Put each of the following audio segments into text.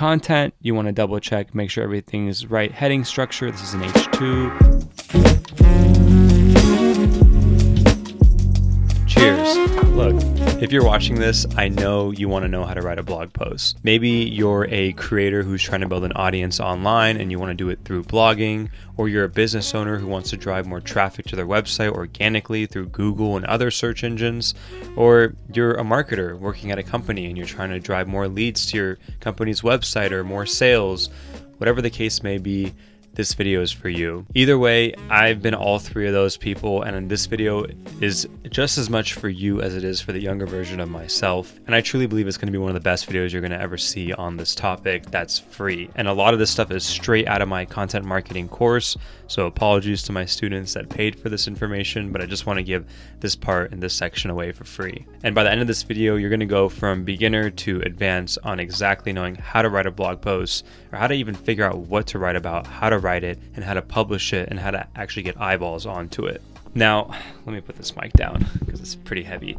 content, you want to double check, make sure everything is right. Heading structure, this is an H2. Cheers. Look, if you're watching this, I know you want to know how to write a blog post. Maybe you're a creator who's trying to build an audience online and you want to do it through blogging, or you're a business owner who wants to drive more traffic to their website organically through Google and other search engines, or you're a marketer working at a company and you're trying to drive more leads to your company's website or more sales. Whatever the case may be, this video is for you. Either way, I've been all three of those people, and this video is just as much for you as it is for the younger version of myself. And I truly believe it's going to be one of the best videos you're going to ever see on this topic that's free. And a lot of this stuff is straight out of my content marketing course. So apologies to my students that paid for this information, but I just want to give this part in this section away for free. And by the end of this video, you're going to go from beginner to advanced on exactly knowing how to write a blog post, or how to even figure out what to write about, how to write it, and how to publish it, and how to actually get eyeballs onto it. Now, let me put this mic down because it's pretty heavy.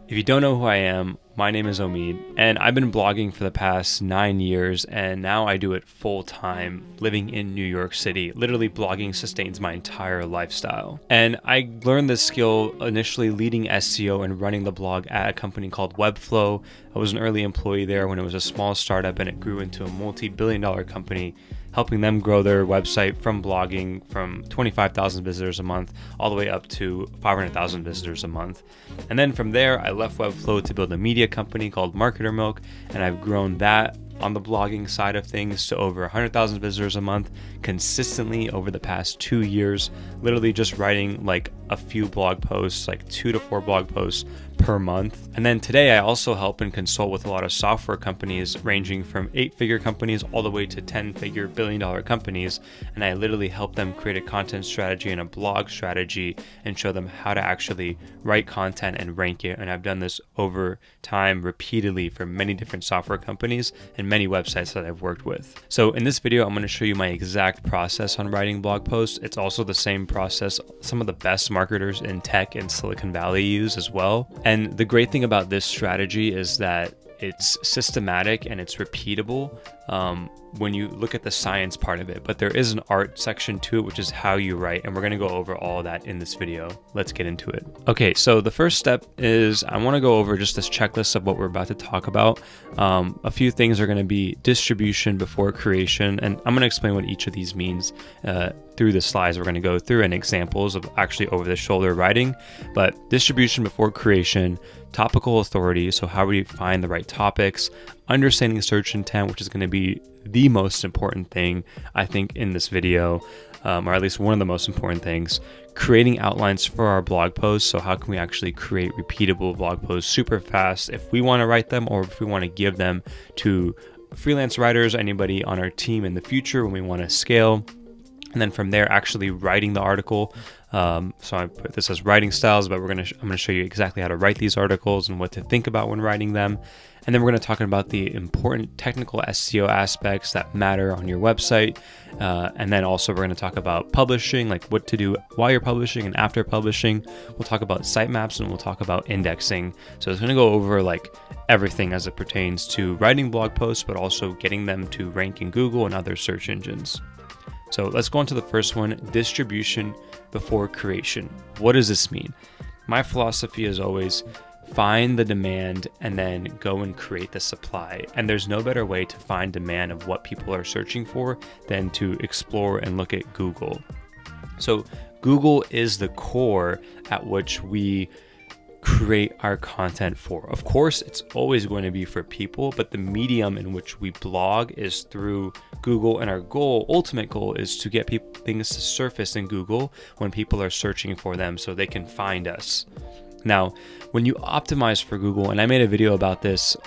If you don't know who I am, my name is Omid, and I've been blogging for the past 9 years, and now I do it full time, living in New York City. Literally, blogging sustains my entire lifestyle. And I learned this skill initially leading SEO and running the blog at a company called Webflow. I was an early employee there when it was a small startup, and it grew into a multi-billion-dollar company, helping them grow their website from blogging from 25,000 visitors a month all the way up to 500,000 visitors a month. And then from there, I left Webflow to build a media company called Marketer Milk, and I've grown that on the blogging side of things to over 100,000 visitors a month consistently over the past 2 years, literally just writing like a few blog posts, like 2 to 4 blog posts per month. And then today I also help and consult with a lot of software companies ranging from 8-figure companies all the way to 10-figure billion-dollar companies. And I literally help them create a content strategy and a blog strategy and show them how to actually write content and rank it. And I've done this over time repeatedly for many different software companies and many websites that I've worked with. So in this video, I'm going to show you my exact process on writing blog posts. It's also the same process some of the best marketers in tech and Silicon Valley use as well. And the great thing about this strategy is that it's systematic and it's repeatable when you look at the science part of it, but there is an art section to it, which is how you write, and we're going to go over all of that in this video. Let's get into it. Okay, so the first step is I want to go over just this checklist of what we're about to talk about. A few things are going to be distribution before creation, and I'm going to explain what each of these means through the slides we're going to go through and examples of actually over the shoulder writing. But distribution before creation, topical authority, so how we find the right topics, understanding search intent, which is going to be the most important thing I think in this video, or at least one of the most important things, creating outlines for our blog posts. So how can we actually create repeatable blog posts super fast if we want to write them, or if we want to give them to freelance writers, anybody on our team in the future when we want to scale. And then from there, actually writing the article. So I put this as writing styles, but I'm going to show you exactly how to write these articles and what to think about when writing them. And then we're going to talk about the important technical SEO aspects that matter on your website. And then also we're going to talk about publishing, like what to do while you're publishing and after publishing. We'll talk about sitemaps and we'll talk about indexing. So it's going to go over like everything as it pertains to writing blog posts, but also getting them to rank in Google and other search engines. So let's go on to the first one, distribution before creation. What does this mean? My philosophy is always find the demand and then go and create the supply. And there's no better way to find demand of what people are searching for than to explore and look at Google. So Google is the core at which we create our content for. Of course, it's always going to be for people, but the medium in which we blog is through Google, and our ultimate goal is to get things to surface in Google when people are searching for them so they can find us. Now, when you optimize for Google, and I made a video about this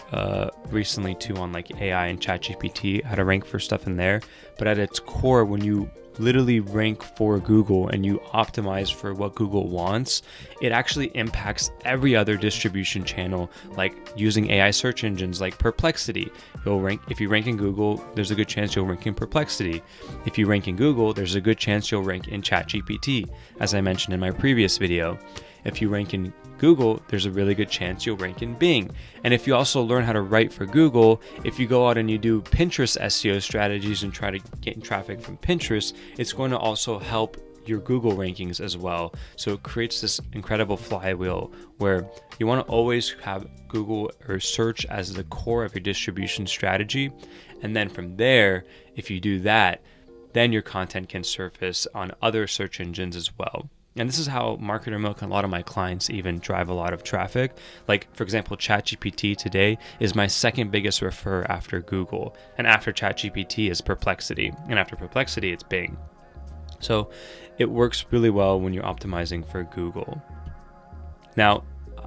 recently too on like AI and ChatGPT, how to rank for stuff in there, but at its core, when you literally rank for Google and you optimize for what Google wants, it actually impacts every other distribution channel, like using AI search engines like Perplexity. You'll rank, if you rank in Google, there's a good chance you'll rank in Perplexity. If you rank in Google, there's a good chance you'll rank in ChatGPT, as I mentioned in my previous video. if you rank in Google, there's a really good chance you'll rank in Bing. And if you also learn how to write for Google, if you go out and you do Pinterest SEO strategies and try to get traffic from Pinterest, it's going to also help your Google rankings as well. So it creates this incredible flywheel where you want to always have Google or search as the core of your distribution strategy. And then from there, if you do that, then your content can surface on other search engines as well. And this is how Marketer Milk and a lot of my clients even drive a lot of traffic. Like, for example, ChatGPT today is my second biggest refer after Google. And after ChatGPT is Perplexity. And after Perplexity, it's Bing. So it works really well when you're optimizing for Google. Now,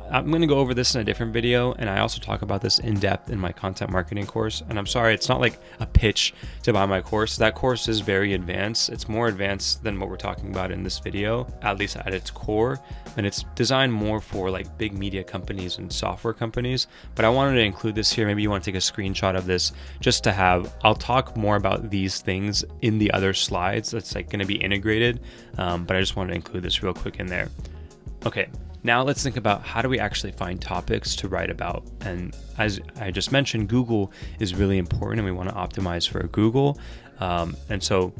I'm going to go over this in a different video, and I also talk about this in depth in my content marketing course. And I'm sorry, it's not like a pitch to buy my course. That course is very advanced. It's more advanced than what we're talking about in this video, at least at its core. And it's designed more for like big media companies and software companies. But I wanted to include this here. Maybe you want to take a screenshot of this just to have. I'll talk more about these things in the other slides that's like going to be integrated. But I just wanted to include this real quick in there. Okay. Now let's think about how do we actually find topics to write about. And as I just mentioned, Google is really important and we want to optimize for Google. And so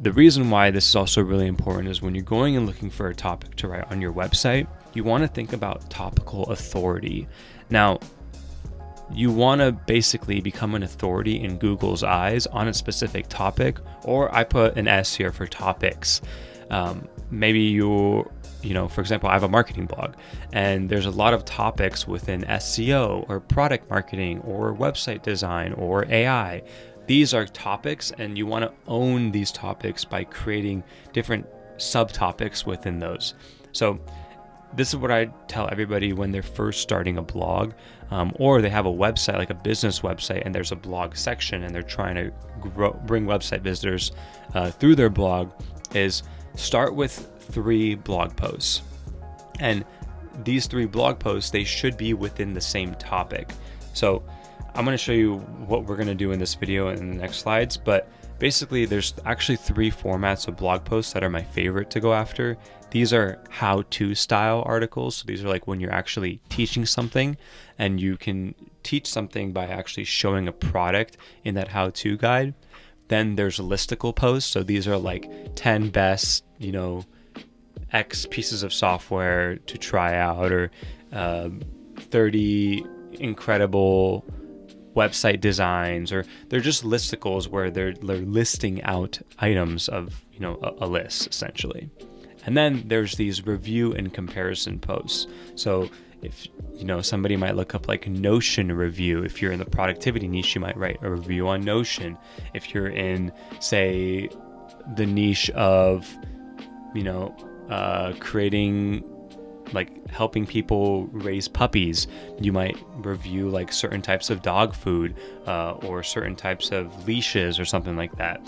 the reason why this is also really important is when you're going and looking for a topic to write on your website, you want to think about topical authority. Now, you want to basically become an authority in Google's eyes on a specific topic, or I put an S here for topics. Maybe for example, I have a marketing blog and there's a lot of topics within SEO or product marketing or website design or AI. These are topics and you want to own these topics by creating different subtopics within those. So this is what I tell everybody when they're first starting a blog, or they have a website, like a business website, and there's a blog section and they're trying to bring website visitors through their blog, is start with 3 blog posts. And these 3 blog posts, they should be within the same topic. So I'm going to show you what we're going to do in this video and in the next slides. But basically, there's actually 3 formats of blog posts that are my favorite to go after. These are how-to style articles. So these are like when you're actually teaching something, and you can teach something by actually showing a product in that how-to guide. Then there's listicle posts. So these are like 10 best, X pieces of software to try out, or 30 incredible website designs, or they're just listicles where they're listing out items of, a list essentially. And then there's these review and comparison posts. So if, somebody might look up like Notion review. If you're in the productivity niche, you might write a review on Notion. If you're in, say, the niche of, creating, like helping people raise puppies, you might review like certain types of dog food, or certain types of leashes or something like that.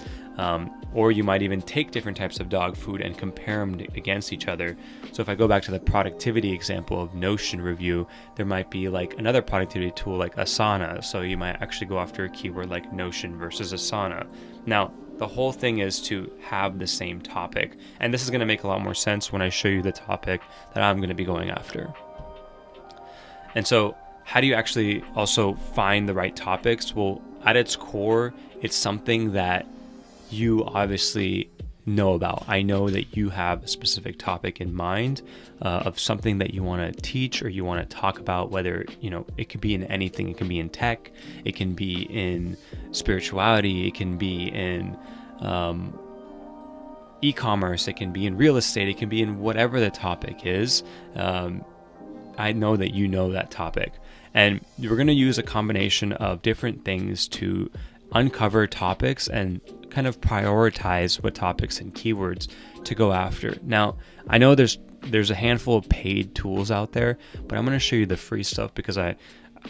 Or you might even take different types of dog food and compare them against each other. So if I go back to the productivity example of Notion review, there might be like another productivity tool like Asana. So you might actually go after a keyword like Notion versus Asana. Now, the whole thing is to have the same topic. And this is going to make a lot more sense when I show you the topic that I'm going to be going after. And so how do you actually also find the right topics? Well, at its core, it's something that you obviously know about. I know that you have a specific topic in mind, of something that you want to teach or you want to talk about, whether, it could be in anything. It can be in tech, it can be in spirituality, it can be in e-commerce, it can be in real estate, it can be in whatever the topic is. I know that you know that topic. And we're going to use a combination of different things to uncover topics and kind of prioritize what topics and keywords to go after. Now, I know there's a handful of paid tools out there, but I'm going to show you the free stuff because I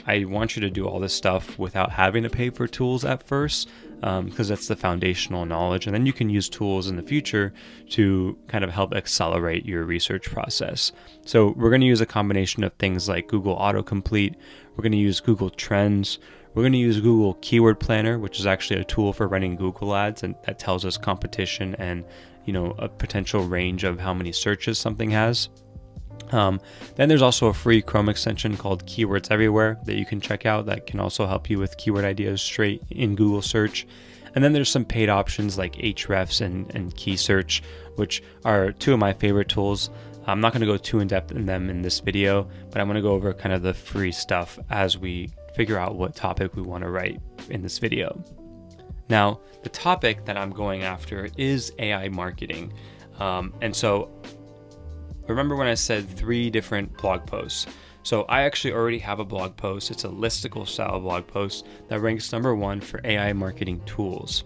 want you to do all this stuff without having to pay for tools at first, because that's the foundational knowledge. And then you can use tools in the future to kind of help accelerate your research process. So we're going to use a combination of things like Google Autocomplete. We're going to use Google Trends. We're going to use Google Keyword Planner, which is actually a tool for running Google ads, and that tells us competition and, a potential range of how many searches something has. Then there's also a free Chrome extension called Keywords Everywhere that you can check out that can also help you with keyword ideas straight in Google search. And then there's some paid options like Ahrefs and Key Search, which are two of my favorite tools. I'm not going to go too in depth in them in this video, but I'm going to go over kind of the free stuff as we figure out what topic we want to write in this video. Now, the topic that I'm going after is AI marketing. And so remember when I said 3 different blog posts? So I actually already have a blog post. It's a listicle style blog post that ranks number 1 for AI marketing tools.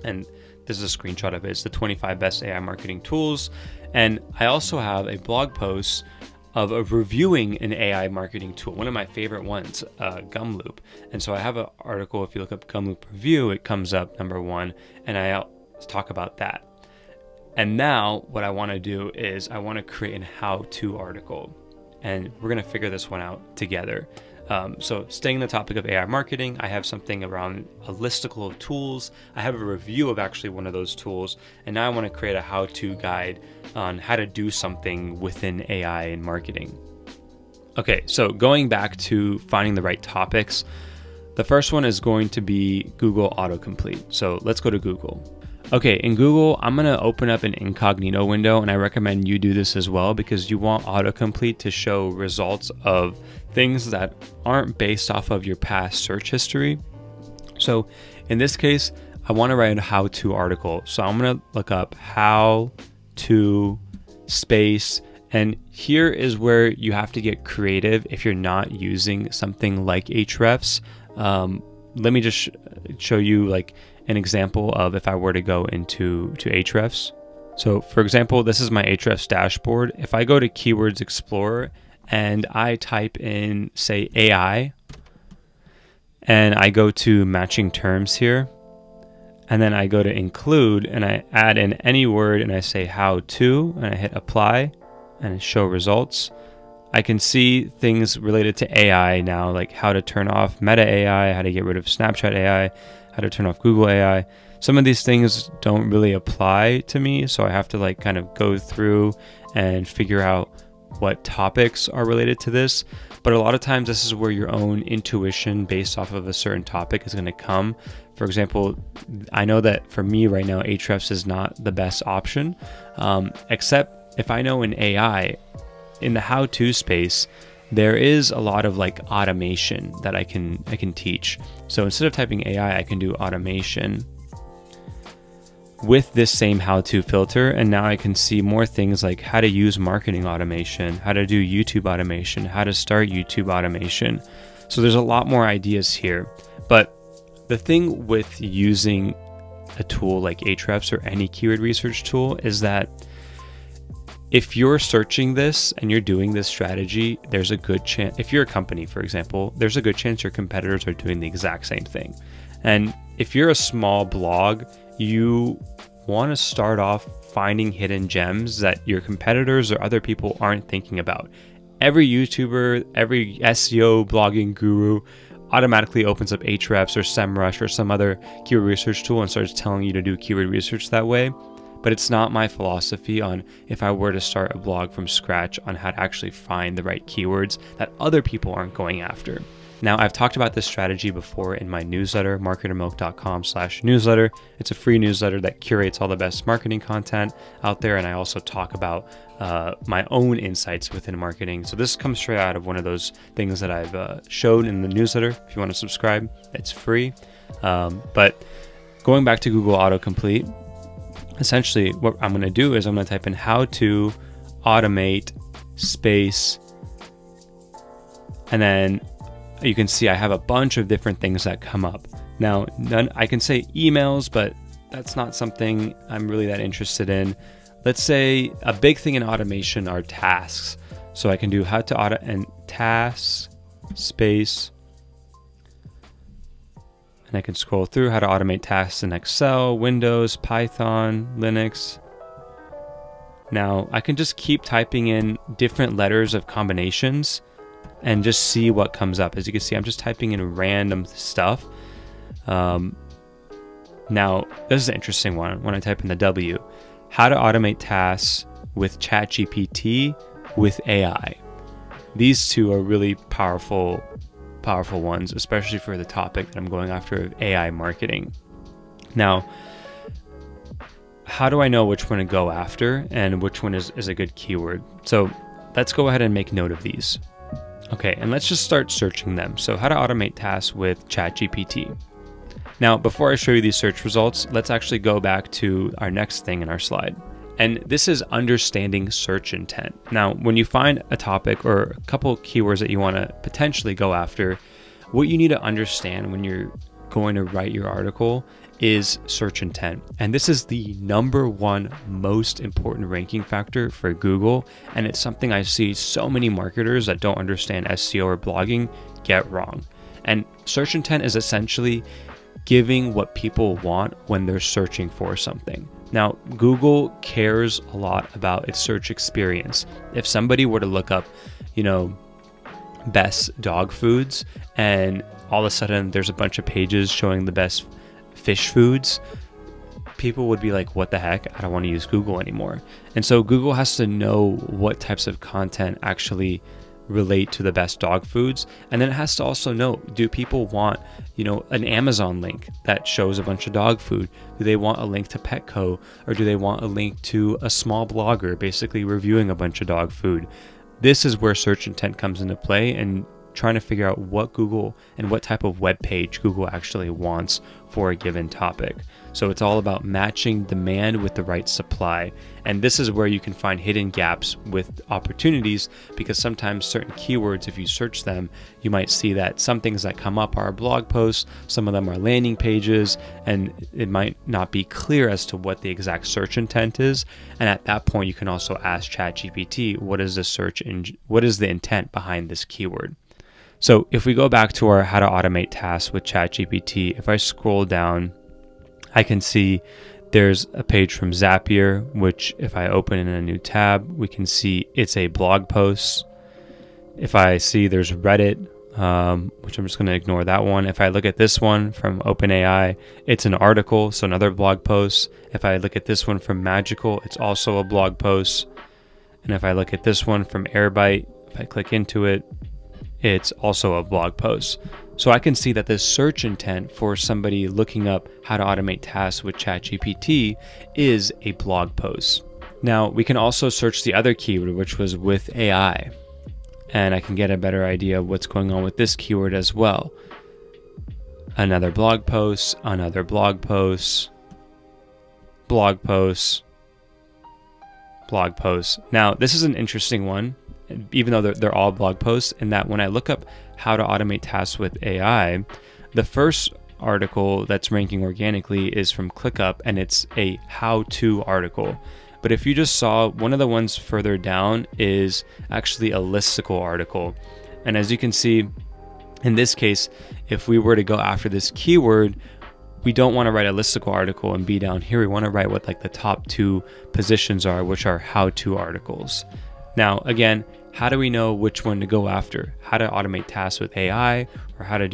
And this is a screenshot of it. It's the 25 best AI marketing tools. And I also have a blog post of reviewing an AI marketing tool, one of my favorite ones, Gumloop. And so I have an article. If you look up Gumloop review, it comes up number 1, and I talk about that. And now what I want to do is I want to create an how-to article, and we're going to figure this one out together. So staying in the topic of AI marketing, I have something around a listicle of tools. I have a review of actually one of those tools, and now I want to create a how-to guide on how to do something within AI and marketing. Okay, so going back to finding the right topics, the first one is going to be Google Autocomplete. So let's go to Google. Okay, in Google, I'm going to open up an incognito window, and I recommend you do this as well because you want autocomplete to show results of things that aren't based off of your past search history. So in this case, I want to write a how-to article. So I'm going to look up how to space, and here is where you have to get creative if you're not using something like Ahrefs. Let me just show you like an example of if I were to go into Ahrefs. So for example, this is my Ahrefs dashboard. If I go to Keywords Explorer and I type in, say, AI, and I go to matching terms here, and then I go to include and I add in any word and I say how to, and I hit apply and show results, I can see things related to AI now, like how to turn off Meta AI, how to get rid of Snapchat AI, how to turn off Google AI. Some of these things don't really apply to me, so I have to like kind of go through and figure out what topics are related to this. But a lot of times this is where your own intuition based off of a certain topic is going to come. For example, I know that for me right now, Ahrefs is not the best option, except if I know in AI, in the how-to space, there is a lot of like automation that I can teach. So instead of typing AI, I can do automation with this same how-to filter, and now I can see more things like how to use marketing automation, how to do YouTube automation, how to start YouTube automation. So there's a lot more ideas here. But the thing with using a tool like Ahrefs or any keyword research tool is that if you're searching this and you're doing this strategy, there's a good chance, if you're a company, for example, there's a good chance your competitors are doing the exact same thing. And if you're a small blog, you want to start off finding hidden gems that your competitors or other people aren't thinking about. Every YouTuber, every SEO blogging guru automatically opens up Ahrefs or SEMrush or some other keyword research tool and starts telling you to do keyword research that way. But it's not my philosophy on if I were to start a blog from scratch on how to actually find the right keywords that other people aren't going after. Now, I've talked about this strategy before in my newsletter, marketermilk.com/newsletter. It's a free newsletter that curates all the best marketing content out there. And I also talk about my own insights within marketing. So this comes straight out of one of those things that I've showed in the newsletter. If you want to subscribe, it's free. But going back to Google Autocomplete, essentially what I'm going to do is I'm going to type in how to automate space, and then you can see I have a bunch of different things that come up. Now, I can say emails, but that's not something I'm really that interested in. Let's say a big thing in automation are tasks. So I can do how to auto and tasks space, and I can scroll through how to automate tasks in Excel, Windows, Python, Linux. Now I can just keep typing in different letters of combinations and just see what comes up. As you can see, I'm just typing in random stuff. Now this is an interesting one. When I type in the W, how to automate tasks with ChatGPT with AI. These two are really powerful ones, especially for the topic that I'm going after of AI marketing. Now, how do I know which one to go after and which one is a good keyword? So let's go ahead and make note of these. Okay, and let's just start searching them. So how to automate tasks with ChatGPT. Now, before I show you these search results, let's actually go back to our next thing in our slide. And this is understanding search intent. Now, when you find a topic or a couple keywords that you want to potentially go after, what you need to understand when you're going to write your article is search intent. And this is the number one most important ranking factor for Google. And it's something I see so many marketers that don't understand SEO or blogging get wrong. And search intent is essentially giving what people want when they're searching for something. Now, Google cares a lot about its search experience. If somebody were to look up, best dog foods, and all of a sudden there's a bunch of pages showing the best fish foods, people would be like, what the heck? I don't want to use Google anymore. And so Google has to know what types of content actually relate to the best dog foods. And then it has to also know, do people want, an Amazon link that shows a bunch of dog food? Do they want a link to Petco? Or do they want a link to a small blogger basically reviewing a bunch of dog food? This is where search intent comes into play, and trying to figure out what Google and what type of web page Google actually wants for a given topic. So it's all about matching demand with the right supply. And this is where you can find hidden gaps with opportunities, because sometimes certain keywords, if you search them, you might see that some things that come up are blog posts, some of them are landing pages, and it might not be clear as to what the exact search intent is. And at that point, you can also ask ChatGPT, what is the intent behind this keyword? So if we go back to our how to automate tasks with ChatGPT, if I scroll down, I can see there's a page from Zapier, which if I open in a new tab, we can see it's a blog post. If I see there's Reddit, which I'm just going to ignore that one. If I look at this one from OpenAI, it's an article, so another blog post. If I look at this one from Magical, it's also a blog post. And if I look at this one from Airbyte, if I click into it, it's also a blog post. So I can see that the search intent for somebody looking up how to automate tasks with ChatGPT is a blog post. Now, we can also search the other keyword, which was with AI, and I can get a better idea of what's going on with this keyword as well. Another blog post, another blog post, blog post, blog post. Now, this is an interesting one, even though they're all blog posts, in that when I look up how to automate tasks with AI, the first article that's ranking organically is from ClickUp, and it's a how-to article. But if you just saw, one of the ones further down is actually a listicle article. And as you can see, in this case, if we were to go after this keyword, we don't want to write a listicle article and be down here. We want to write what the top two positions are, which are how-to articles. Now, again, how do we know which one to go after? How to automate tasks with AI, or how to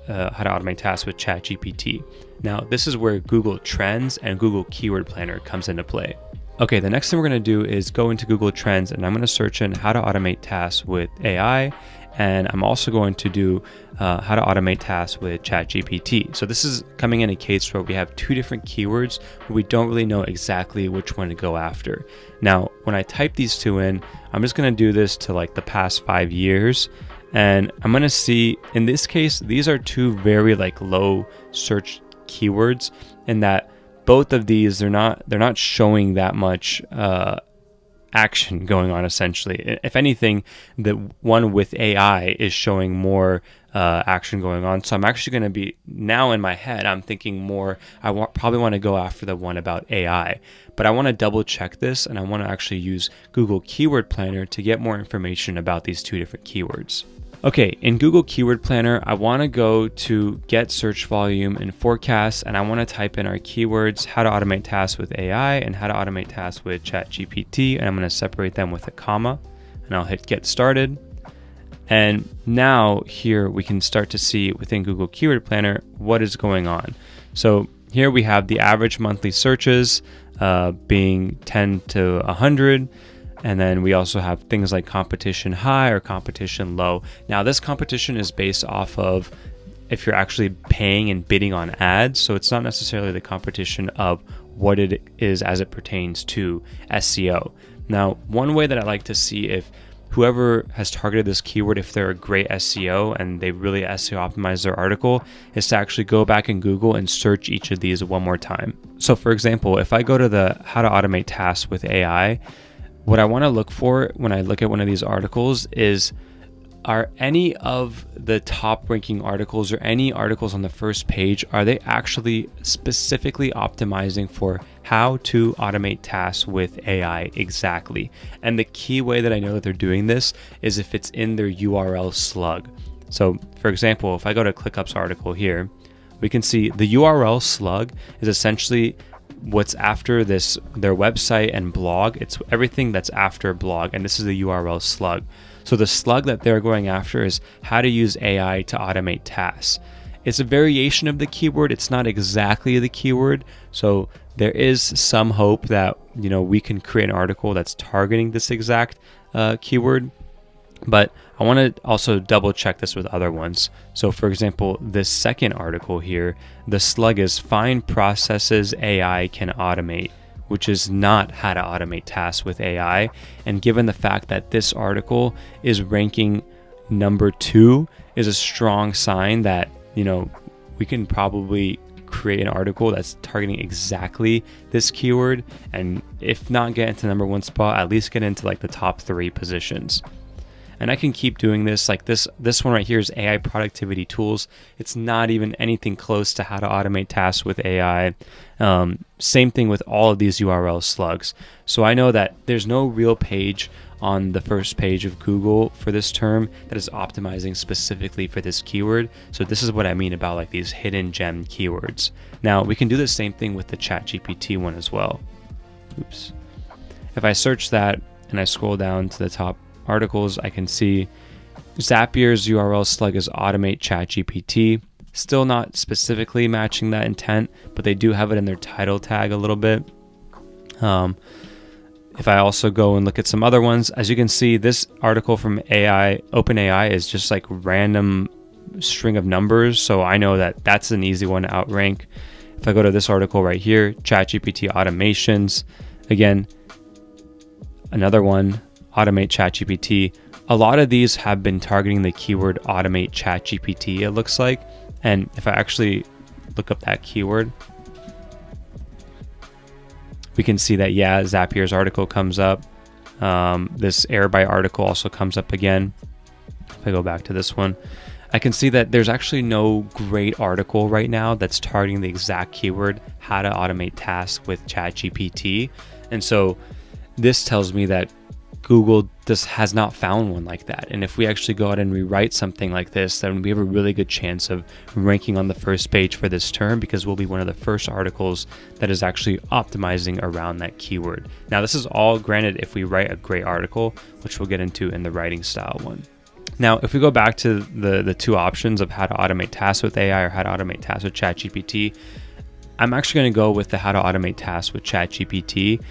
automate tasks with ChatGPT? Now, this is where Google Trends and Google Keyword Planner comes into play. Okay, the next thing we're going to do is go into Google Trends, and I'm going to search in how to automate tasks with AI, and I'm also going to do how to automate tasks with ChatGPT. So this is coming in a case where we have two different keywords, but we don't really know exactly which one to go after. Now, when I type these two in, I'm just going to do this to the past 5 years, and I'm going to see, in this case, these are two very low search keywords, in that both of these, they're not showing that much action going on, essentially. If anything, the one with AI is showing more action going on. So I'm actually going to be, now in my head, I'm thinking more, probably want to go after the one about AI. But I want to double check this, and I want to actually use Google Keyword Planner to get more information about these two different keywords. Okay, in Google Keyword Planner, I want to go to Get Search Volume and Forecast, and I want to type in our keywords, how to automate tasks with AI and how to automate tasks with ChatGPT, and I'm going to separate them with a comma, and I'll hit Get Started. And now here we can start to see within Google Keyword Planner what is going on. So here we have the average monthly searches being 10 to 100. And then we also have things like competition high or competition low. Now this competition is based off of if you're actually paying and bidding on ads. So it's not necessarily the competition of what it is as it pertains to SEO. Now, one way that I like to see if whoever has targeted this keyword, if they're a great SEO and they really SEO optimize their article, is to actually go back in Google and search each of these one more time. So for example, if I go to the how to automate tasks with AI, what I want to look for when I look at one of these articles is, are any of the top ranking articles or any articles on the first page, are they actually specifically optimizing for how to automate tasks with AI exactly? And the key way that I know that they're doing this is if it's in their URL slug. So for example, if I go to ClickUp's article here, we can see the URL slug is essentially what's after this, their website and blog. It's everything that's after blog, and this is the URL slug. So the slug that they're going after is how to use AI to automate tasks. It's a variation of the keyword. It's not exactly the keyword. So there is some hope that, we can create an article that's targeting this exact keyword. But I want to also double check this with other ones. So for example, this second article here, the slug is find processes AI can automate, which is not how to automate tasks with AI. And given the fact that this article is ranking number 2 is a strong sign that, we can probably create an article that's targeting exactly this keyword. And if not get into number 1 spot, at least get into like the top 3 positions. And I can keep doing this. Like this one right here is AI productivity tools. It's not even anything close to how to automate tasks with AI. Same thing with all of these URL slugs. So I know that there's no real page on the first page of Google for this term that is optimizing specifically for this keyword. So this is what I mean about like these hidden gem keywords. Now we can do the same thing with the ChatGPT one as well. Oops. If I search that and I scroll down to the top articles, I can see Zapier's URL slug is automate ChatGPT. Still not specifically matching that intent, but they do have it in their title tag a little bit. If I also go and look at some other ones, as you can see, this article from OpenAI is just like random string of numbers. So I know that that's an easy one to outrank. If I go to this article right here, ChatGPT automations, again, another one, automate ChatGPT. A lot of these have been targeting the keyword automate ChatGPT, it looks like. And if I actually look up that keyword, we can see that, yeah, Zapier's article comes up. This Airbyte article also comes up again. If I go back to this one, I can see that there's actually no great article right now that's targeting the exact keyword, how to automate tasks with ChatGPT. And so this tells me that Google just has not found one like that. And if we actually go out and rewrite something like this, then we have a really good chance of ranking on the first page for this term, because we'll be one of the first articles that is actually optimizing around that keyword. Now, this is all granted if we write a great article, which we'll get into in the writing style one. Now, if we go back to the two options of how to automate tasks with AI or how to automate tasks with ChatGPT, I'm actually going to go with the how to automate tasks with ChatGPT.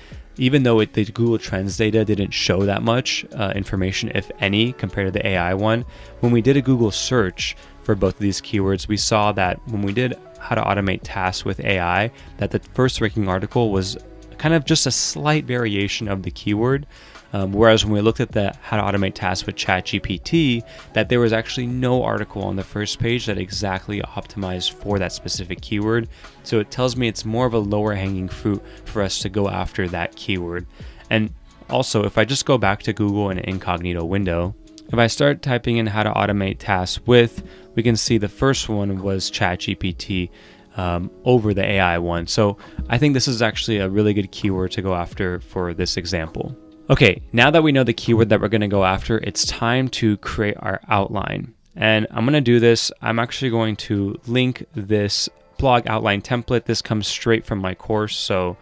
Even though the Google Trends data didn't show that much information, if any, compared to the AI one, when we did a Google search for both of these keywords, we saw that when we did how to automate tasks with AI, that the first ranking article was kind of just a slight variation of the keyword. Whereas when we looked at the how to automate tasks with ChatGPT, that there was actually no article on the first page that exactly optimized for that specific keyword. So it tells me it's more of a lower hanging fruit for us to go after that keyword. And also, if I just go back to Google in an incognito window, if I start typing in how to automate tasks with, we can see the first one was ChatGPT over the AI one. So I think this is actually a really good keyword to go after for this example. Okay, now that we know the keyword that we're going to go after, it's time to create our outline. And I'm going to do this. I'm actually going to link this blog outline template. This comes straight from my course, so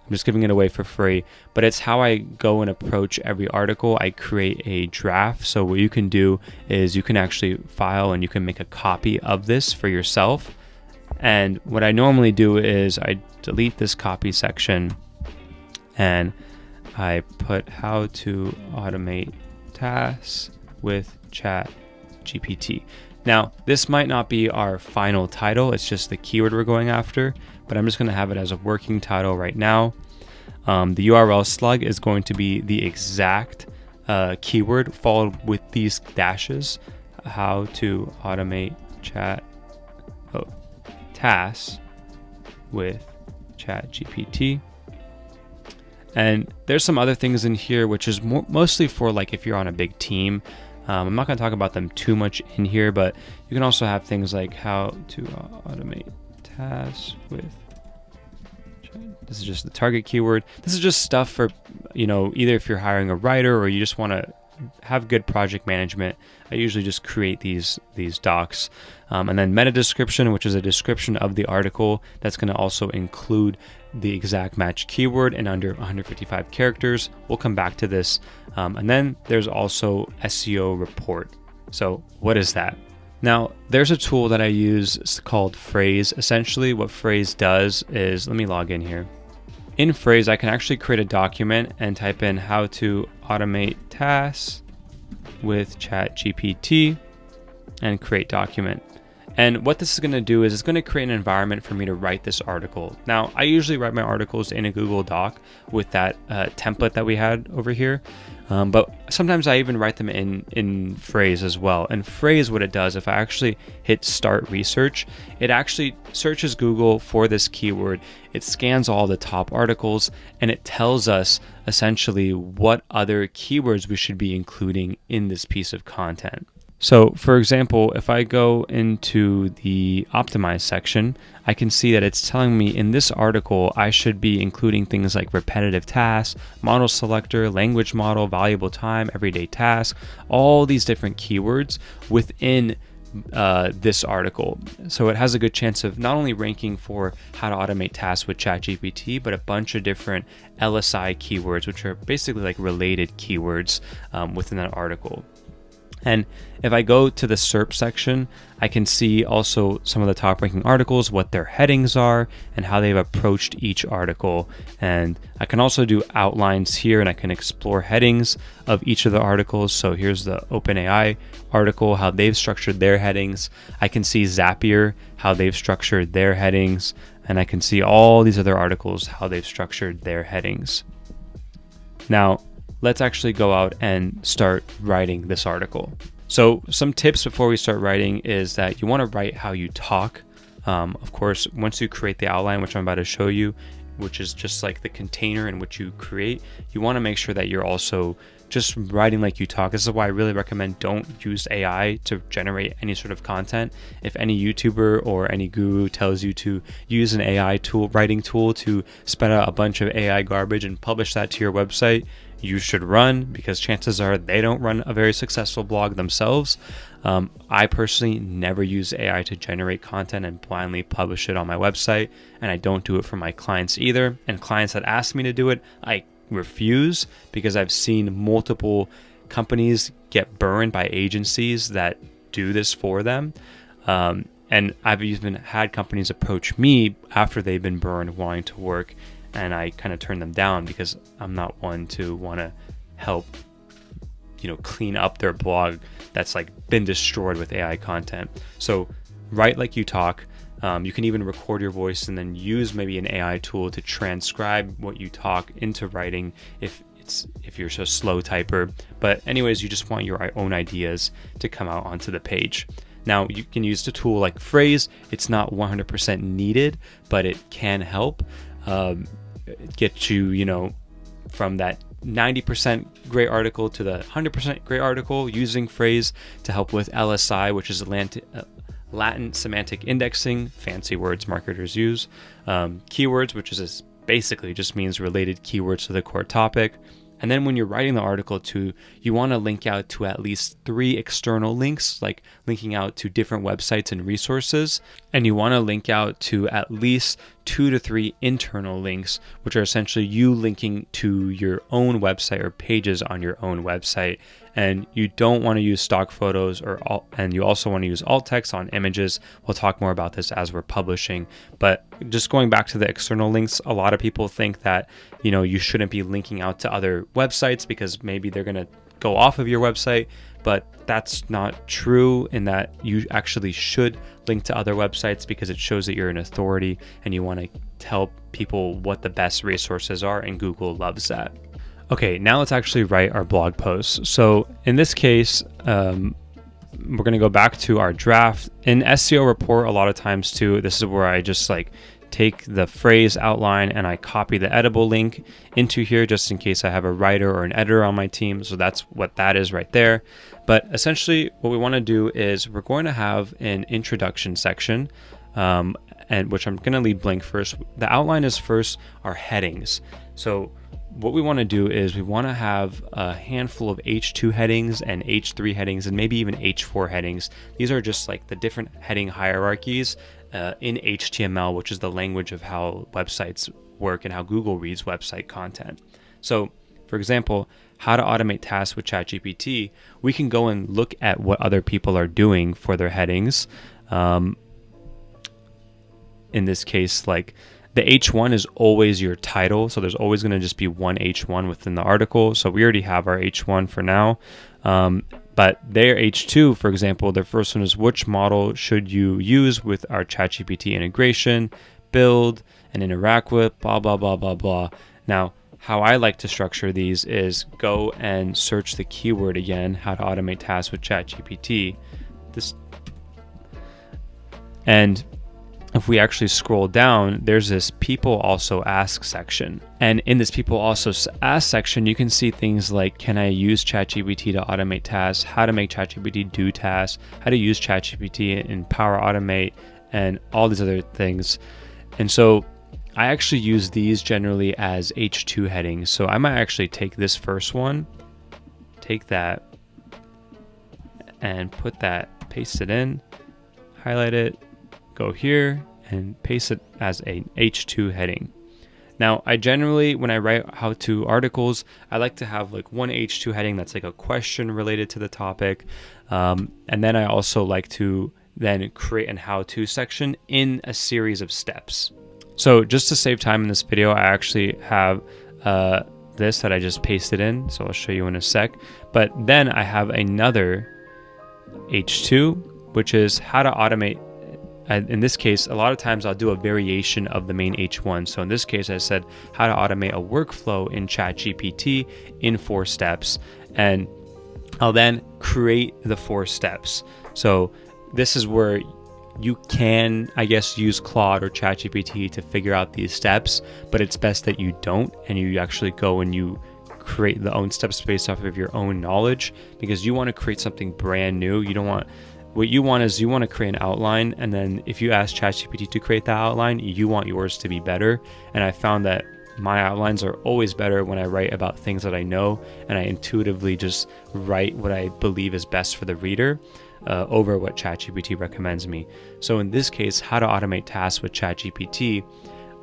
I'm just giving it away for free. But it's how I go and approach every article. I create a draft. So what you can do is you can actually file and you can make a copy of this for yourself. And what I normally do is I delete this copy section and I put how to automate tasks with ChatGPT. Now, this might not be our final title, it's just the keyword we're going after, but I'm just going to have it as a working title right now. The URL slug is going to be the exact keyword followed with these dashes. How to automate tasks with ChatGPT. And there's some other things in here, which is mostly for like if you're on a big team. I'm not going to talk about them too much in here, but you can also have things like how to automate tasks with. This is just the target keyword. This is just stuff for, either if you're hiring a writer or you just want to have good project management. I usually just create these docs. And then meta description, which is a description of the article that's going to also include the exact match keyword and under 155 characters. We'll come back to this. And then there's also SEO report. So what is that? Now, there's a tool that I use called Phrase. Essentially, what Phrase does is, let me log in here. In Phrase, I can actually create a document and type in how to automate tasks with ChatGPT and create document. And what this is going to do is it's going to create an environment for me to write this article. Now, I usually write my articles in a Google Doc with that template that we had over here. But sometimes I even write them in Phrase as well. And Phrase, what it does, if I actually hit start research, it actually searches Google for this keyword. It scans all the top articles and it tells us essentially what other keywords we should be including in this piece of content. So for example, if I go into the optimize section, I can see that it's telling me in this article, I should be including things like repetitive tasks, model selector, language model, valuable time, everyday task, all these different keywords within this article. So it has a good chance of not only ranking for how to automate tasks with ChatGPT, but a bunch of different LSI keywords, which are basically like related keywords within that article. And if I go to the SERP section, I can see also some of the top ranking articles, what their headings are, and how they've approached each article. And I can also do outlines here, and I can explore headings of each of the articles. So here's the OpenAI article, how they've structured their headings. I can see Zapier, how they've structured their headings. And I can see all these other articles, how they've structured their headings. Now, let's actually go out and start writing this article. So some tips before we start writing is that you want to write how you talk. Of course, once you create the outline, which I'm about to show you, which is just like the container in which you create, you want to make sure that you're also just writing like you talk. This is why I really recommend don't use AI to generate any sort of content. If any YouTuber or any guru tells you to use an AI tool, writing tool to spit out a bunch of AI garbage and publish that to your website, you should run, because chances are they don't run a very successful blog themselves. I personally never use AI to generate content and blindly publish it on my website, and I don't do it for my clients either. And clients that ask me to do it, I refuse, because I've seen multiple companies get burned by agencies that do this for them. And I've even had companies approach me after they've been burned wanting to work, and I kind of turn them down because I'm not one to want to help, clean up their blog that's like been destroyed with AI content. So write like you talk. You can even record your voice and then use maybe an AI tool to transcribe what you talk into writing if you're a slow typer. But anyways, you just want your own ideas to come out onto the page. Now you can use the tool like Phrase. It's not 100% needed, but it can help get you, from that 90% great article to the 100% great article, using Phrase to help with LSI, which is Latin semantic indexing, fancy words marketers use. Keywords, which is basically just means related keywords to the core topic. And then when you're writing the article too, you want to link out to at least 3 external links, like linking out to different websites and resources. And you want to link out to at least 2 to 3 internal links, which are essentially you linking to your own website or pages on your own website. And you don't want to use stock photos and you also want to use alt text on images. We'll talk more about this as we're publishing. But just going back to the external links, a lot of people think that, you shouldn't be linking out to other websites because maybe they're going to go off of your website. But that's not true, in that you actually should link to other websites because it shows that you're an authority and you want to tell people what the best resources are, and Google loves that. Okay, now let's actually write our blog posts. So in this case, we're going to go back to our draft. In SEO Report, a lot of times too, this is where I just take the phrase outline and I copy the editable link into here just in case I have a writer or an editor on my team. So that's what that is right there. But essentially what we want to do is we're going to have an introduction section, and which I'm going to leave blank first. The outline is first our headings. So what we want to do is we want to have a handful of H2 headings and H3 headings and maybe even H4 headings. These are just the different heading hierarchies in HTML, which is the language of how websites work and how Google reads website content. So for example, how to automate tasks with ChatGPT, we can go and look at what other people are doing for their headings. In this case, the H1 is always your title. So there's always going to just be one H1 within the article. So we already have our H1 for now. But their H2, for example, their first one is which model should you use with our ChatGPT integration, build, and interact with, blah, blah, blah, blah, blah. Now, how I like to structure these is go and search the keyword again, how to automate tasks with ChatGPT. And if we actually scroll down, there's this people also ask section. And in this people also ask section, you can see things like, can I use ChatGPT to automate tasks, how to make ChatGPT do tasks, how to use ChatGPT in Power Automate, and all these other things. And so I actually use these generally as H2 headings. So I might actually take this first one, take that, and put that, paste it in, highlight it, go here and paste it as an H2 heading. Now, I generally, when I write how-to articles, I like to have one H2 heading that's a question related to the topic. And then I also like to then create an how-to section in a series of steps. So just to save time in this video, I actually have this that I just pasted in. So I'll show you in a sec. But then I have another H2, which is how to automate. In this case, a lot of times I'll do a variation of the main H1. So in this case, I said how to automate a workflow in ChatGPT in 4 steps. And I'll then create the 4 steps. So this is where you can, I guess, use Claude or ChatGPT to figure out these steps, but it's best that you don't, and you actually go and you create the own steps based off of your own knowledge, because you want to create something brand new. What you want is you want to create an outline, and then if you ask ChatGPT to create that outline, you want yours to be better. And I found that my outlines are always better when I write about things that I know, and I intuitively just write what I believe is best for the reader over what ChatGPT recommends me. So in this case, how to automate tasks with ChatGPT,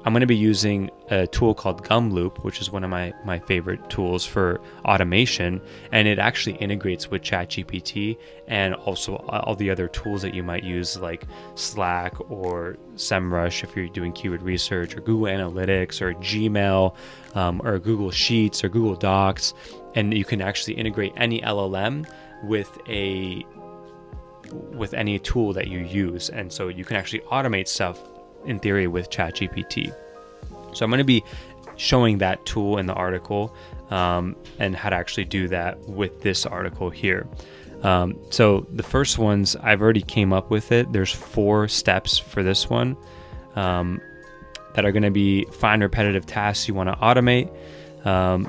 I'm going to be using a tool called Gumloop, which is one of my favorite tools for automation, and it actually integrates with ChatGPT and also all the other tools that you might use, like Slack or SEMrush if you're doing keyword research, or Google Analytics, or Gmail, or Google Sheets, or Google Docs. And you can actually integrate any LLM with any tool that you use, and so you can actually automate stuff in theory with ChatGPT. So I'm going to be showing that tool in the article and how to actually do that with this article here. So the first ones, I've already came up with it. There's 4 steps for this one that are going to be find repetitive tasks you want to automate.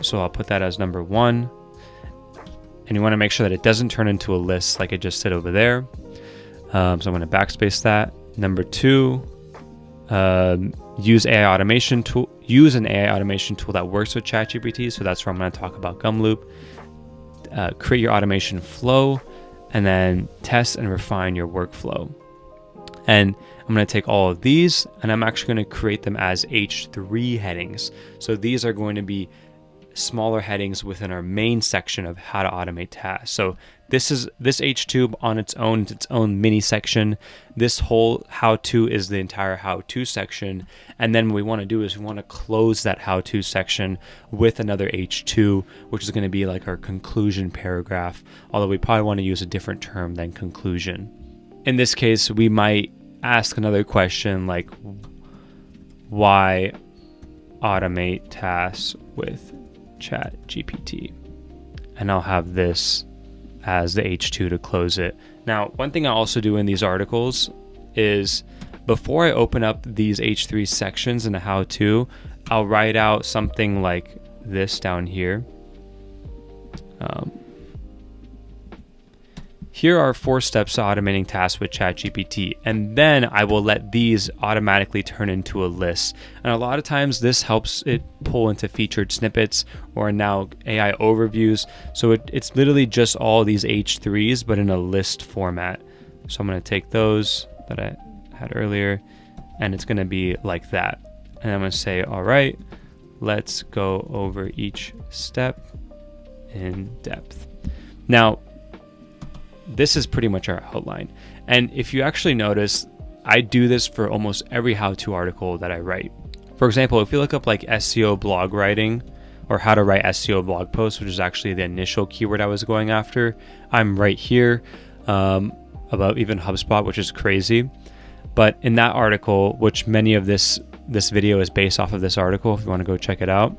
So I'll put that as number 1. And you want to make sure that it doesn't turn into a list like it just did over there. So I'm going to backspace that. Number 2, use an AI automation tool that works with ChatGPT. So that's where I'm going to talk about Gumloop. Create your automation flow, and then test and refine your workflow. And I'm going to take all of these, and I'm actually going to create them as H3 headings. So these are going to be smaller headings within our main section of how to automate tasks. So this H2 on its own mini section. This whole how-to is the entire how-to section. And then what we want to do is we want to close that how-to section with another H2, which is going to be like our conclusion paragraph, although we probably want to use a different term than conclusion. In this case, we might ask another question like, why automate tasks with ChatGPT? And I'll have this as the H2 to close it. Now, one thing I also do in these articles is before I open up these H3 sections in the how-to, I'll write out something like this down here. Here are 4 steps to automating tasks with ChatGPT, and then I will let these automatically turn into a list. And a lot of times this helps it pull into featured snippets or now AI overviews. So it's literally just all these H3s, but in a list format. So I'm going to take those that I had earlier, and it's going to be like that. And I'm going to say, all right, let's go over each step in depth. Now, this is pretty much our outline. And if you actually notice, I do this for almost every how-to article that I write. For example, if you look up like SEO blog writing or how to write SEO blog posts, which is actually the initial keyword I was going after, I'm right here about even HubSpot, which is crazy. But in that article, which many of this video is based off of this article, if you want to go check it out,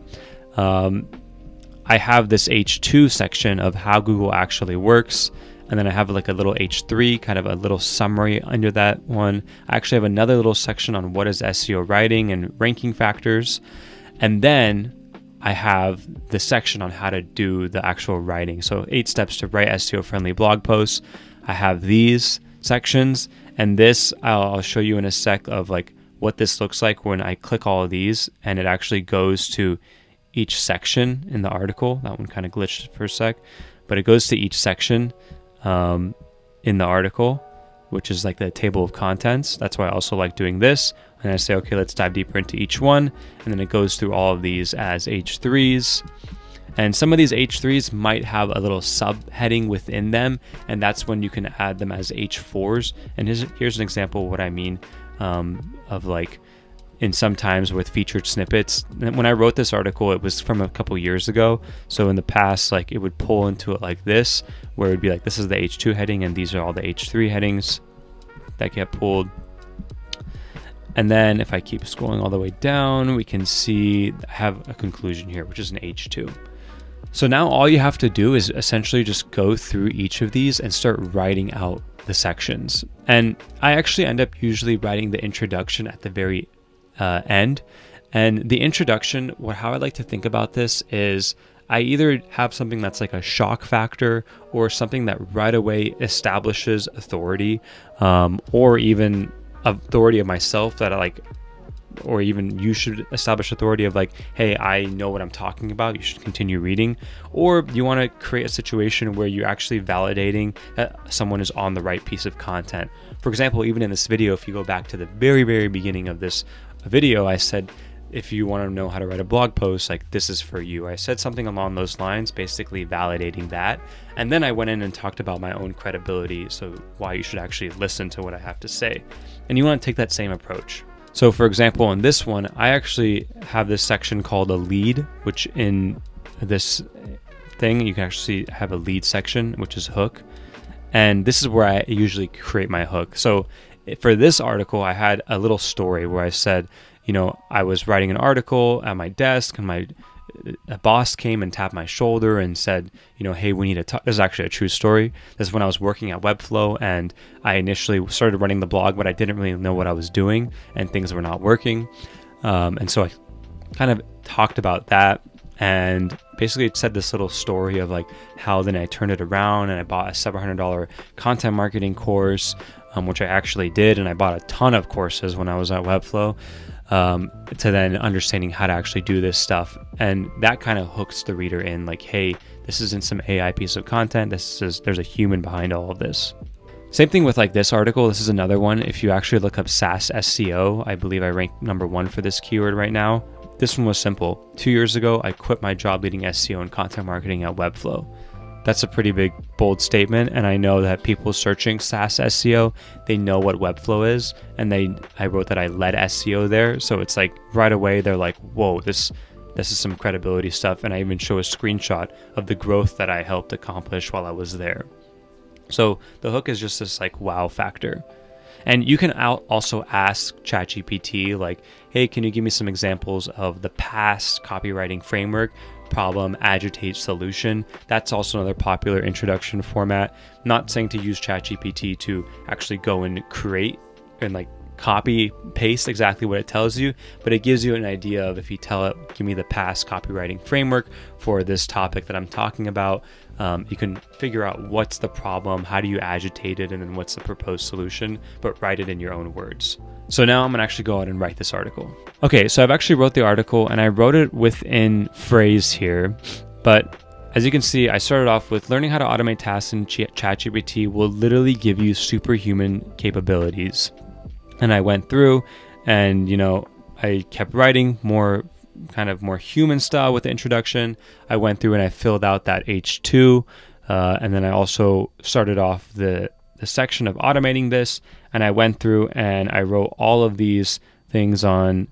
I have this H2 section of how Google actually works. And then I have like a little H3, kind of a little summary under that one. I actually have another little section on what is SEO writing and ranking factors. And then I have the section on how to do the actual writing. So 8 steps to write SEO friendly blog posts. I have these sections, and this I'll show you in a sec of like what this looks like when I click all of these and it actually goes to each section in the article. That one kind of glitched for a sec, but it goes to each section in the article, which is like the table of contents. That's why I also like doing this. And I say, okay, let's dive deeper into each one. And then it goes through all of these as H3s. And some of these H3s might have a little subheading within them. And that's when you can add them as H4s. And here's an example of what I mean of like, in sometimes with featured snippets. When I wrote this article, it was from a couple years ago. So in the past, like it would pull into it like this, where it would be like, this is the H2 heading and these are all the H3 headings that get pulled. And then if I keep scrolling all the way down, we can see I have a conclusion here, which is an H2. So now all you have to do is essentially just go through each of these and start writing out the sections. And I actually end up usually writing the introduction at the very end. And the introduction, how I like to think about this is I either have something that's like a shock factor or something that right away establishes authority, or even authority of myself that I like, or even you should establish authority of like, hey, I know what I'm talking about, you should continue reading. Or you want to create a situation where you're actually validating that someone is on the right piece of content. For example, even in this video, if you go back to the very, very beginning of this video, I said, if you want to know how to write a blog post, like this is for you. I said something along those lines, basically validating that. And then I went in and talked about my own credibility, so why you should actually listen to what I have to say. And you want to take that same approach. So for example, in this one, I actually have this section called a lead, which in this thing, you can actually have a lead section, which is hook. And this is where I usually create my hook. So for this article, I had a little story where I said, you know, I was writing an article at my desk and a boss came and tapped my shoulder and said, you know, hey, we need to talk. This is actually a true story. This is when I was working at Webflow and I initially started running the blog, but I didn't really know what I was doing and things were not working. And so I kind of talked about that and basically it said this little story of like how then I turned it around and I bought a $700 content marketing course, which I actually did. And I bought a ton of courses when I was at Webflow. To then understanding how to actually do this stuff. And that kind of hooks the reader in like, hey, this isn't some AI piece of content. There's a human behind all of this. Same thing with like this article. This is another one. If you actually look up SaaS SEO, I believe I rank number 1 for this keyword right now. this one was simple. 2 years ago, I quit my job leading SEO and content marketing at Webflow. That's a pretty big, bold statement, and I know that people searching SaaS SEO, they know what Webflow is, and I wrote that I led SEO there, so it's like right away they're like, whoa, this is some credibility stuff, and I even show a screenshot of the growth that I helped accomplish while I was there. So the hook is just this like wow factor. And you can also ask ChatGPT like, hey, can you give me some examples of the past copywriting framework, problem, agitate, solution? That's also another popular introduction format. Not saying to use ChatGPT to actually go and create and like copy paste exactly what it tells you, but it gives you an idea of, if you tell it, give me the past copywriting framework for this topic that I'm talking about, you can figure out what's the problem, how do you agitate it, and then what's the proposed solution, but write it in your own words. So now I'm gonna actually go out and write this article. Okay, so I've actually wrote the article and I wrote it within phrase here, but as you can see, I started off with learning how to automate tasks in ChatGPT will literally give you superhuman capabilities. And I went through and, I kept writing more human style with the introduction. I went through and I filled out that H2. And then I also started off the section of automating this. And I went through and I wrote all of these things on,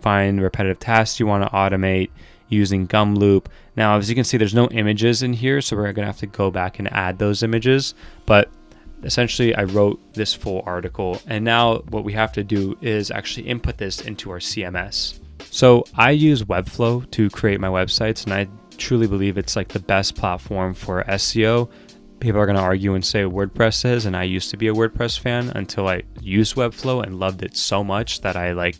find repetitive tasks you want to automate using Gumloop. Now, as you can see, there's no images in here, so we're going to have to go back and add those images. But essentially, I wrote this full article, and now what we have to do is actually input this into our CMS. So I use Webflow to create my websites, and I truly believe it's like the best platform for SEO. People are going to argue and say WordPress is, and I used to be a WordPress fan until I used Webflow and loved it so much that I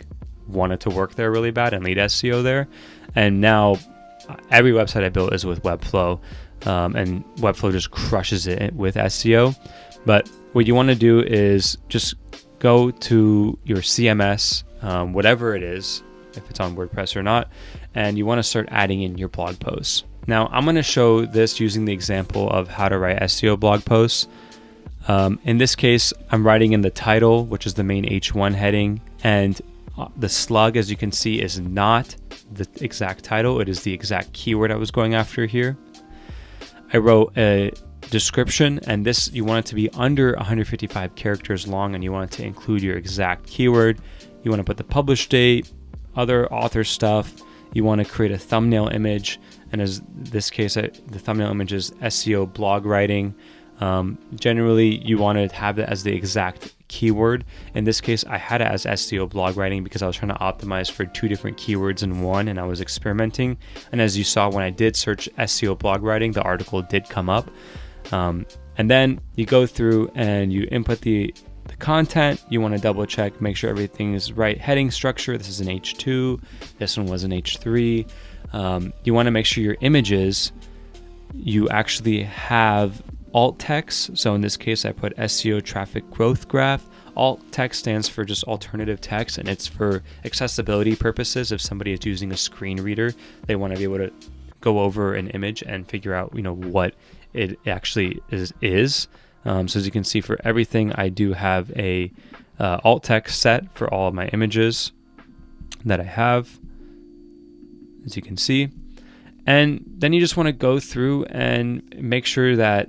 wanted to work there really bad and lead SEO there. And now every website I built is with Webflow, and Webflow just crushes it with SEO. But what you want to do is just go to your CMS, whatever it is, if it's on WordPress or not, and you want to start adding in your blog posts. Now, I'm going to show this using the example of how to write SEO blog posts. In this case, I'm writing in the title, which is the main H1 heading, and the slug, as you can see, is not the exact title. It is the exact keyword I was going after here. I wrote a description, and this, you want it to be under 155 characters long, and you want it to include your exact keyword. You want to put the publish date, other author stuff. You want to create a thumbnail image, and as this case, the thumbnail image is SEO blog writing. Generally, you want to have it as the exact keyword. In this case, I had it as SEO blog writing because I was trying to optimize for 2 different keywords in one, and I was experimenting. And as you saw, when I did search SEO blog writing, the article did come up. And then you go through and you input the content. You want to double check, make sure everything is right. Heading structure, this is an H2, this one was an H3. You want to make sure your images, you actually have alt text. So in this case, I put SEO traffic growth graph. Alt text stands for just alternative text, and it's for accessibility purposes. If somebody is using a screen reader, they want to be able to go over an image and figure out, what it actually is. So as you can see, for everything, I do have a alt text set for all of my images that I have, as you can see. And then you just want to go through and make sure that,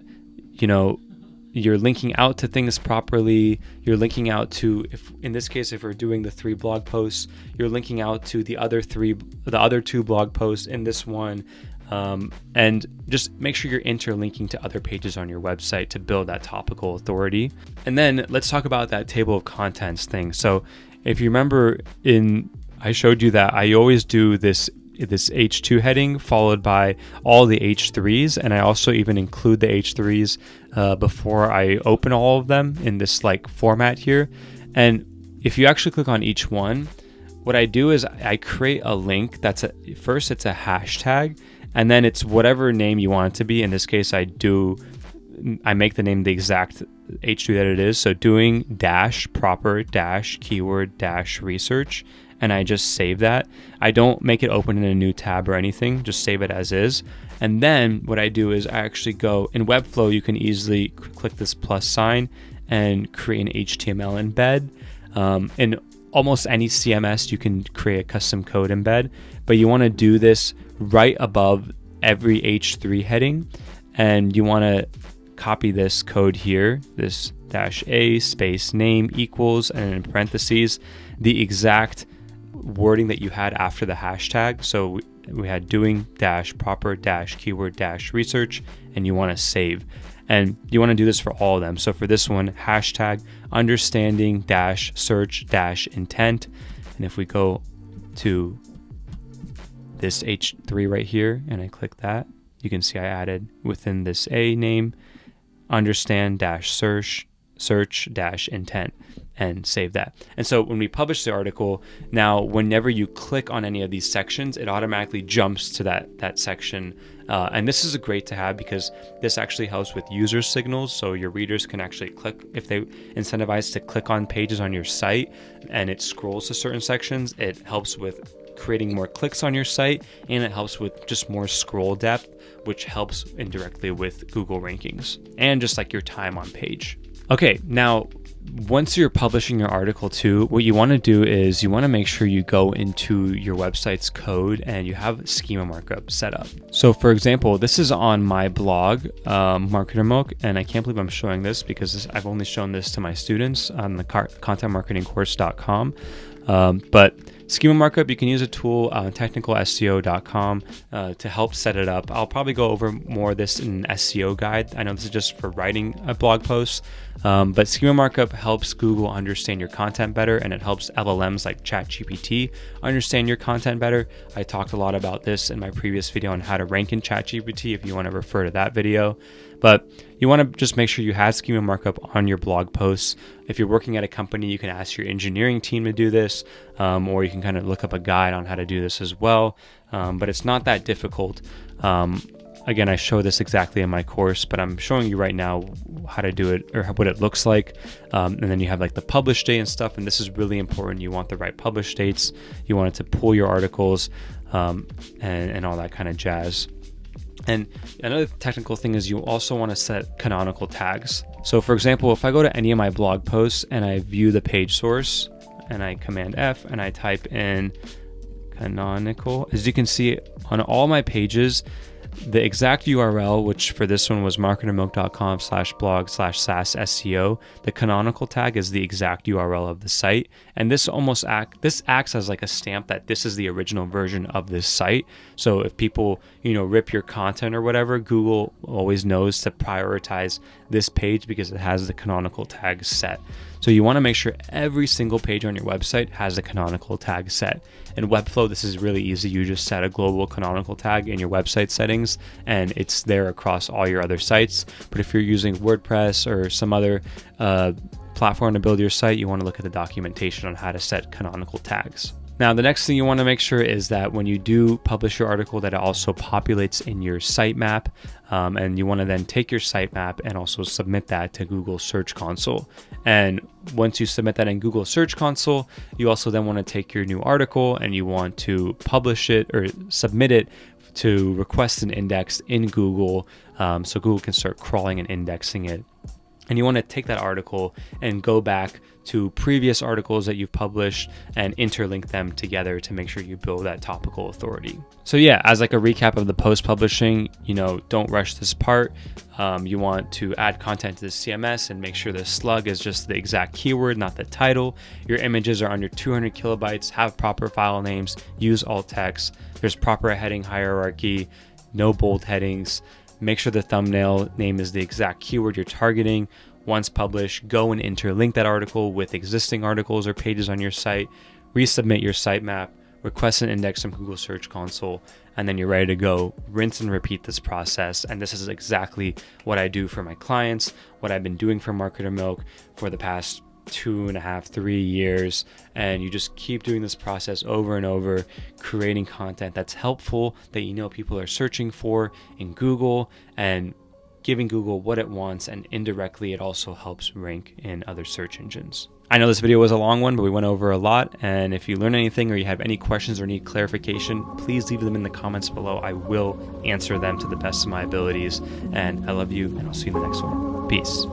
you're linking out to things properly. You're linking out to, if in this case, if we're doing the 3 blog posts, you're linking out to the other 2 blog posts in this one. And just make sure you're interlinking to other pages on your website to build that topical authority. And then let's talk about that table of contents thing. So if you remember, I showed you that I always do this H2 heading followed by all the H3s, and I also even include the H3s before I open all of them in this format here. And if you actually click on each one, what I do is I create a link that's first it's a hashtag, and then it's whatever name you want it to be. In this case, I make the name the exact H2 that it is. So doing proper keyword research. And I just save that. I don't make it open in a new tab or anything, just save it as is. And then what I do is I actually go in Webflow. You can easily click this plus sign and create an HTML embed. In almost any CMS, you can create a custom code embed, but you want to do this right above every H3 heading, and you want to copy this code here, this -a space name equals, and in parentheses, the exact wording that you had after the hashtag. So we had doing -proper -keyword -research, and you want to save. And you want to do this for all of them. So for this one, hashtag understanding -search -intent. And if we go to this H3 right here and I click that, you can see I added within this A name, understand -search -intent, and save that. And so when we publish the article, now whenever you click on any of these sections, it automatically jumps to that section. And this is great to have because this actually helps with user signals. So your readers can actually click, if they incentivize to click on pages on your site and it scrolls to certain sections, it helps with creating more clicks on your site, and it helps with just more scroll depth, which helps indirectly with Google rankings and just like your time on page. Okay, now once you're publishing your article too, what you want to do is you want to make sure you go into your website's code and you have schema markup set up. So for example, this is on my blog, Marketer Milk, and I can't believe I'm showing this because I've only shown this to my students on the contentmarketingcourse.com. But schema markup, you can use a tool on technicalseo.com to help set it up. I'll probably go over more of this in an SEO guide. I know this is just for writing a blog post, but schema markup helps Google understand your content better, and it helps LLMs like ChatGPT understand your content better. I talked a lot about this in my previous video on how to rank in ChatGPT if you want to refer to that video. But you want to just make sure you have schema markup on your blog posts. If you're working at a company, you can ask your engineering team to do this, or you can kind of look up a guide on how to do this as well. But it's not that difficult. Again, I show this exactly in my course, but I'm showing you right now how to do it or what it looks like. And then you have like the publish date and stuff. And this is really important. You want the right publish dates. You want it to pull your articles and all that kind of jazz. And another technical thing is you also want to set canonical tags. So for example, if I go to any of my blog posts and I view the page source and I Command F and I type in canonical, as you can see on all my pages, the exact URL, which for this one was marketermilk.com/blog/SaaS-SEO, the canonical tag is the exact URL of the site. And this acts as like a stamp that this is the original version of this site. So if people, rip your content or whatever, Google always knows to prioritize this page because it has the canonical tag set. So you want to make sure every single page on your website has a canonical tag set. In Webflow, this is really easy. You just set a global canonical tag in your website settings and it's there across all your other sites. But if you're using WordPress or some other platform to build your site, you want to look at the documentation on how to set canonical tags. Now, the next thing you want to make sure is that when you do publish your article, that it also populates in your sitemap, and you want to then take your sitemap and also submit that to Google Search Console. And once you submit that in Google Search Console, you also then want to take your new article and you want to publish it or submit it to request an index in Google, so Google can start crawling and indexing it. And you want to take that article and go back to previous articles that you've published and interlink them together to make sure you build that topical authority. So yeah, as like a recap of the post publishing, don't rush this part. You want to add content to the CMS and make sure the slug is just the exact keyword, not the title. Your images are under 200 kilobytes, have proper file names, use alt text. There's proper heading hierarchy, no bold headings. Make sure the thumbnail name is the exact keyword you're targeting. Once published, go and interlink that article with existing articles or pages on your site, resubmit your sitemap, request an index from Google Search Console, and then you're ready to go. Rinse and repeat this process. And this is exactly what I do for my clients, what I've been doing for Marketer Milk for the past 2.5, 3 years. And you just keep doing this process over and over, creating content that's helpful, that people are searching for in Google, and giving Google what it wants, and indirectly it also helps rank in other search engines. I know this video was a long one, but we went over a lot, and if you learn anything or you have any questions or need clarification, please leave them in the comments below. I will answer them to the best of my abilities, and I love you, and I'll see you in the next one. Peace.